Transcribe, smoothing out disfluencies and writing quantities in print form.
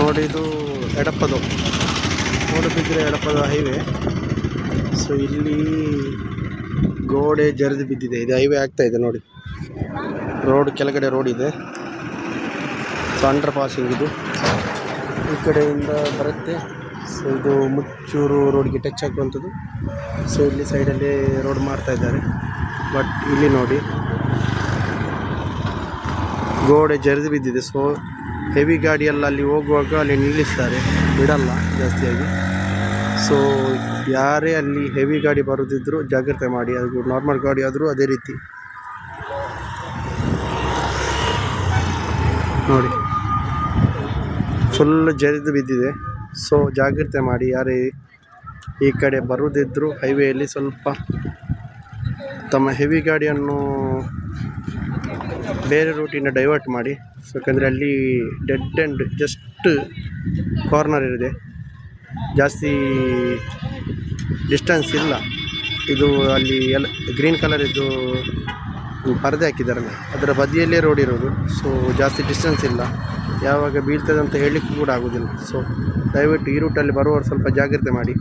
ನೋಡಿ ಇದು ಎಡಪದು Moodbidri ಎಡಪದ highway. So ಇಲ್ಲಿ ಗೋಡೆ ಜರಿದು ಬಿದ್ದಿದೆ. ಇದು ಹೈವೇ ಆಗ್ತಾ ಇದೆ ನೋಡಿ. ರೋಡ್ ಕೆಳಗಡೆ ರೋಡ್ ಇದೆ. ಸೊ ಅಂಡರ್ ಪಾಸಿಂಗ್ ಇದು ಈ ಕಡೆಯಿಂದ ಬರುತ್ತೆ. ಸೊ ಇದು ಮುಚ್ಚೂರು ರೋಡ್ಗೆ ಟಚ್ ಆಗುವಂಥದ್ದು. ಸೊ ಇಲ್ಲಿ ಸೈಡಲ್ಲಿ ರೋಡ್ ಮಾಡ್ತಾ ಇದ್ದಾರೆ. ಬಟ್ ಇಲ್ಲಿ ನೋಡಿ ಗೋಡೆ ಜರಿದು ಬಿದ್ದಿದೆ. ಸೊ ಹೆವಿ ಗಾಡಿಯೆಲ್ಲ ಅಲ್ಲಿ ಹೋಗುವಾಗ ಅಲ್ಲಿ ನಿಲ್ಲಿಸ್ತಾರೆ, ಬಿಡಲ್ಲ ಜಾಸ್ತಿಯಾಗಿ. ಸೊ ಯಾರೇ ಅಲ್ಲಿ ಹೆವಿ ಗಾಡಿ ಬರೋದಿದ್ರು ಜಾಗ್ರತೆ ಮಾಡಿ. ಅದು ನಾರ್ಮಲ್ ಗಾಡಿ ಆದರೂ ಅದೇ ರೀತಿ ನೋಡಿ ಫುಲ್ ಜರಿದು ಬಿದ್ದಿದೆ. ಸೊ ಜಾಗ್ರತೆ ಮಾಡಿ. ಯಾರೇ ಈ ಕಡೆ ಬರೋದಿದ್ರು ಹೈವೇಯಲ್ಲಿ ಸ್ವಲ್ಪ ತಮ್ಮ ಹೆವಿ ಗಾಡಿಯನ್ನು ಬೇರೆ ರೂಟಿಂದ ಡೈವರ್ಟ್ ಮಾಡಿ. ಸೊ ಯಾಕಂದರೆ ಅಲ್ಲಿ ಡೆಡ್ ಆ್ಯಂಡ್ ಜಸ್ಟ್ ಕಾರ್ನರ್ ಇದೆ, ಜಾಸ್ತಿ ಡಿಸ್ಟೆನ್ಸ್ ಇಲ್ಲ. ಇದು ಅಲ್ಲಿ ಗ್ರೀನ್ ಕಲರ್ ಇದು ಪರದೆ ಹಾಕಿದ್ದಾರಲ್ಲ, ಅದರ ಬದಿಯಲ್ಲೇ ರೋಡ್ ಇರೋದು. ಸೊ ಜಾಸ್ತಿ ಡಿಸ್ಟೆನ್ಸ್ ಇಲ್ಲ, ಯಾವಾಗ ಬೀಳ್ತದೆ ಅಂತ ಹೇಳಲಿಕ್ಕೂ ಕೂಡ ಆಗೋದಿಲ್ಲ. ಸೊ ದಯವಿಟ್ಟು ಈ ರೂಟಲ್ಲಿ ಬರುವವರು ಸ್ವಲ್ಪ ಜಾಗ್ರತೆ ಮಾಡಿ.